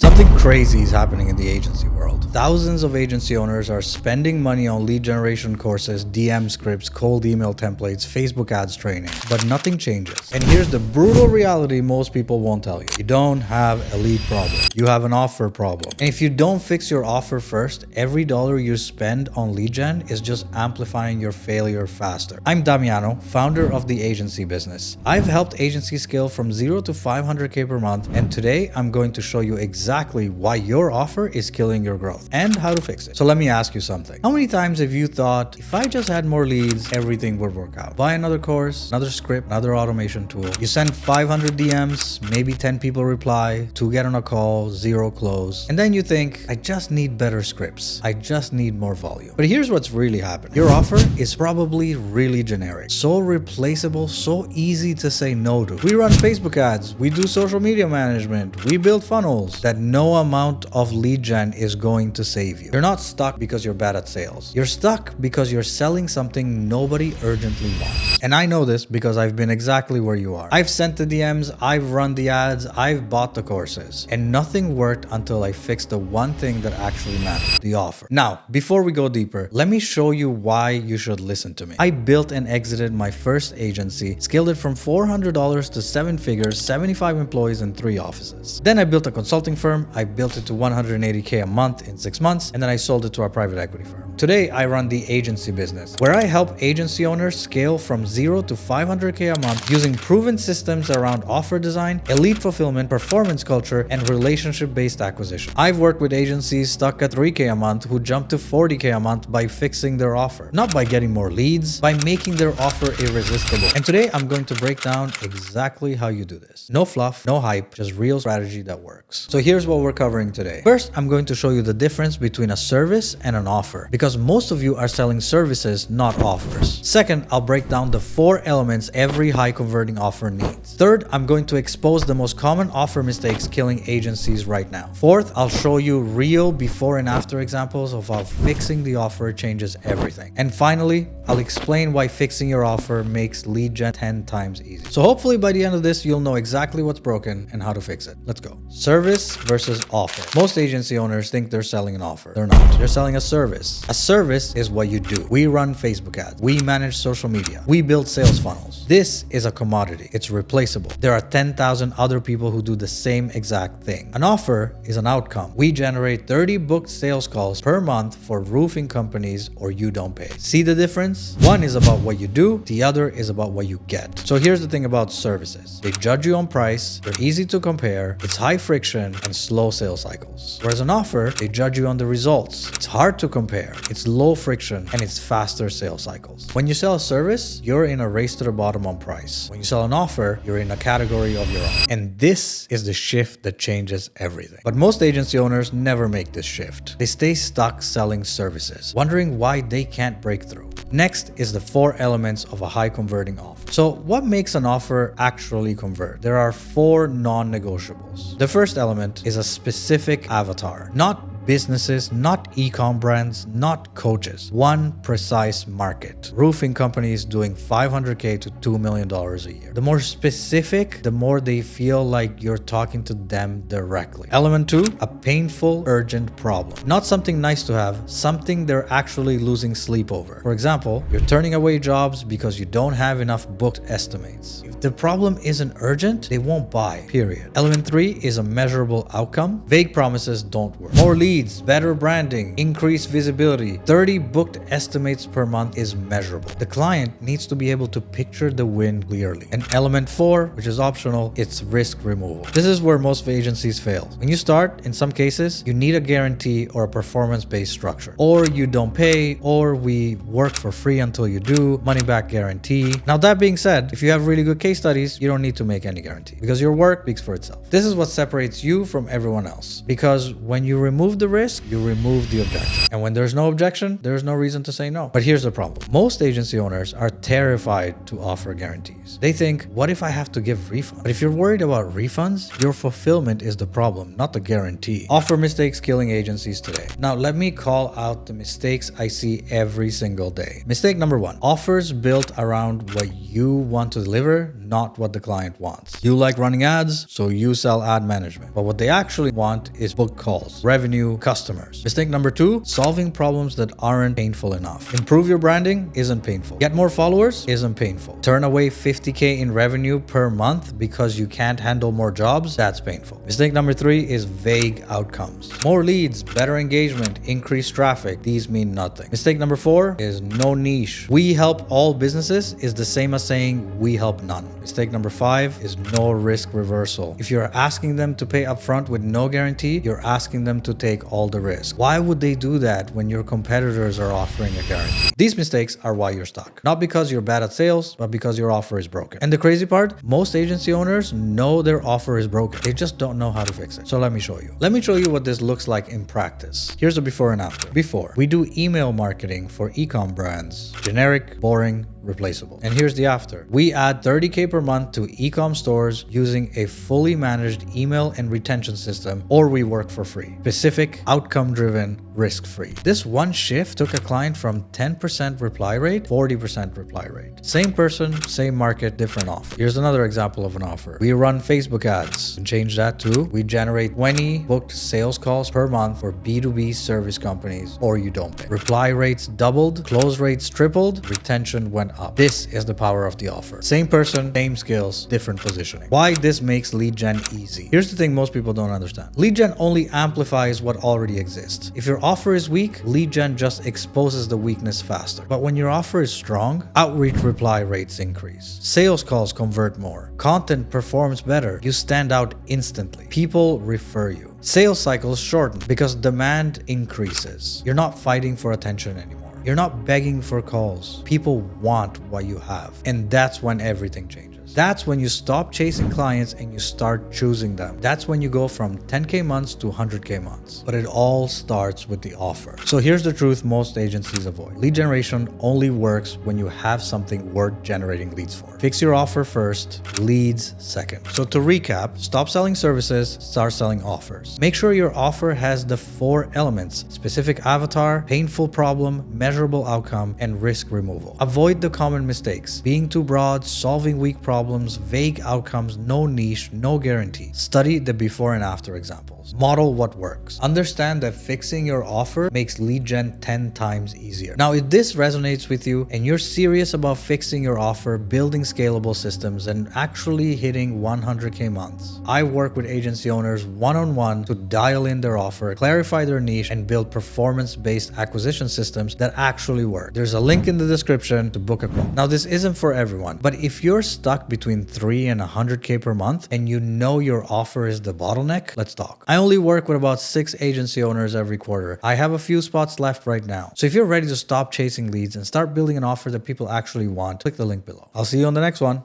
Something crazy is happening in the agency world. Thousands of agency owners are spending money on lead generation courses, DM scripts, cold email templates, Facebook ads training, but nothing changes. And here's the brutal reality most people won't tell you. You don't have a lead problem. You have an offer problem. And if you don't fix your offer first, every dollar you spend on lead gen is just amplifying your failure faster. I'm Damiano, founder of the agency business. I've helped agencies scale from 0 to 500K per month, and today I'm going to show you exactly why your offer is killing your growth and how to fix it. So let me ask you something. How many times have you thought, if I just had more leads, everything would work out? Buy another course, another script, another automation tool. You send 500 DMs, maybe 10 people reply, 2 get on a call, 0 close. And then you think, I just need better scripts. I just need more volume. But here's what's really happening. Your offer is probably really generic, so replaceable, so easy to say no to. We run Facebook ads, we do social media management, we build funnels that no amount of lead gen is going to save you. You're not stuck because you're bad at sales. You're stuck because you're selling something nobody urgently wants. And I know this because I've been exactly where you are. I've sent the DMs, I've run the ads, I've bought the courses, and nothing worked until I fixed the one thing that actually mattered, the offer. Now, before we go deeper, let me show you why you should listen to me. I built and exited my first agency, scaled it from $400 to 7 figures, 75 employees and 3 offices. Then I built a consulting firm. I built it to 180K a month in 6 months, and then I sold it to our private equity firm. Today, I run the agency business, where I help agency owners scale from 0 to 500K a month using proven systems around offer design, elite fulfillment, performance culture, and relationship-based acquisition. I've worked with agencies stuck at 3K a month who jumped to 40K a month by fixing their offer, not by getting more leads, by making their offer irresistible. And today, I'm going to break down exactly how you do this. No fluff, no hype, just real strategy that works. So here's what we're covering today. First, I'm going to show you the difference between a service and an offer, because most of you are selling services, not offers. Second, I'll break down the 4 elements every high converting offer needs. Third, I'm going to expose the most common offer mistakes killing agencies right now. Fourth, I'll show you real before and after examples of how fixing the offer changes everything. And finally, I'll explain why fixing your offer makes lead gen 10 times easier. So hopefully by the end of this, you'll know exactly what's broken and how to fix it. Let's go. Service versus offer. Most agency owners think they're selling an offer. They're not. They're selling a service. A service is what you do. We run Facebook ads. We manage social media. We build sales funnels. This is a commodity. It's replaceable. There are 10,000 other people who do the same exact thing. An offer is an outcome. We generate 30 booked sales calls per month for roofing companies, or you don't pay. See the difference? One is about what you do. The other is about what you get. So here's the thing about services. They judge you on price. They're easy to compare. It's high friction and slow sales cycles. Whereas an offer, they judge you on the results. It's hard to compare. It's low friction and it's faster sales cycles. When you sell a service, you're in a race to the bottom on price. When you sell an offer, you're in a category of your own. And this is the shift that changes everything. But most agency owners never make this shift. They stay stuck selling services, wondering why they can't break through. Next is the 4 elements of a high converting offer. So what makes an offer actually convert? There are 4 non-negotiables. The first element is a specific avatar, not businesses, not e-com brands, not coaches. One precise market. Roofing companies doing $500K to $2 million a year. The more specific, the more they feel like you're talking to them directly. Element 2, a painful, urgent problem. Not something nice to have, something they're actually losing sleep over. For example, you're turning away jobs because you don't have enough booked estimates. If the problem isn't urgent, they won't buy, period. Element 3 is a measurable outcome. Vague promises don't work. More leads, better branding, increased visibility. 30 booked estimates per month is measurable. The client needs to be able to picture the win clearly. And element 4, which is optional, it's risk removal. This is where most agencies fail. When you start, in some cases, you need a guarantee or a performance-based structure. Or you don't pay, or we work for free until you do, money back guarantee. Now that being said, if you have really good case studies, you don't need to make any guarantee because your work speaks for itself. This is what separates you from everyone else. Because when you remove remove the risk, you remove the objection. And when there's no objection, there's no reason to say no. But here's the problem. Most agency owners are terrified to offer guarantees. They think, what if I have to give refunds? But if you're worried about refunds, your fulfillment is the problem, not the guarantee. Offer mistakes killing agencies today. Now, let me call out the mistakes I see every single day. Mistake number 1, offers built around what you want to deliver, not what the client wants. You like running ads, so you sell ad management. But what they actually want is book calls, revenue, customers. Mistake number 2, solving problems that aren't painful enough. Improve your branding isn't painful. Get more followers isn't painful. Turn away $50K in revenue per month because you can't handle more jobs, that's painful. Mistake number 3 is vague outcomes. More leads, better engagement, increased traffic. These mean nothing. Mistake number 4 is no niche. We help all businesses is the same as saying we help none. Mistake number 5 is no risk reversal. If you're asking them to pay upfront with no guarantee, you're asking them to take all the risk. Why would they do that when your competitors are offering a guarantee? These mistakes are why you're stuck. Not because you're bad at sales, but because your offer is broken. And the crazy part, most agency owners know their offer is broken. They just don't know how to fix it. So let me show you. Let me show you what this looks like in practice. Here's the before and after. Before, we do email marketing for e-com brands. Generic, boring, replaceable. And here's the after. We add $30K per month to e-com stores using a fully managed email and retention system, or we work for free. Specific, outcome-driven, risk-free. This one shift took a client from 10% reply rate, 40% reply rate. Same person, same market, different offer. Here's another example of an offer. We run Facebook ads and change that to we generate 20 booked sales calls per month for B2B service companies, or you don't pay. Reply rates doubled, close rates tripled, retention went up. This is the power of the offer. Same person, same skills, different positioning. Why this makes lead gen easy. Here's the thing most people don't understand. Lead gen only amplifies what already exists. If your offer is weak, lead gen just exposes the weakness faster. But when your offer is strong, outreach reply rates increase. Sales calls convert more. Content performs better. You stand out instantly. People refer you. Sales cycles shorten because demand increases. You're not fighting for attention anymore. You're not begging for calls. People want what you have. And that's when everything changes. That's when you stop chasing clients and you start choosing them. That's when you go from 10K months to 100K months. But it all starts with the offer. So here's the truth most agencies avoid. Lead generation only works when you have something worth generating leads for. Fix your offer first, leads second. So to recap, stop selling services, start selling offers. Make sure your offer has the 4 elements: specific avatar, painful problem, measurable outcome, and risk removal. Avoid the common mistakes: being too broad, solving weak problems, vague outcomes, no niche, no guarantee. Study the before and after examples. Model what works. Understand that fixing your offer makes lead gen 10 times easier. Now, if this resonates with you and you're serious about fixing your offer, building scalable systems, and actually hitting 100K months, I work with agency owners one-on-one to dial in their offer, clarify their niche, and build performance-based acquisition systems that actually work. There's a link in the description to book a call. Now, this isn't for everyone, but if you're stuck between 3 and 100K per month and you know your offer is the bottleneck, let's talk. I only work with about 6 agency owners every quarter. I have a few spots left right now. So if you're ready to stop chasing leads and start building an offer that people actually want, click the link below. I'll see you on the next one.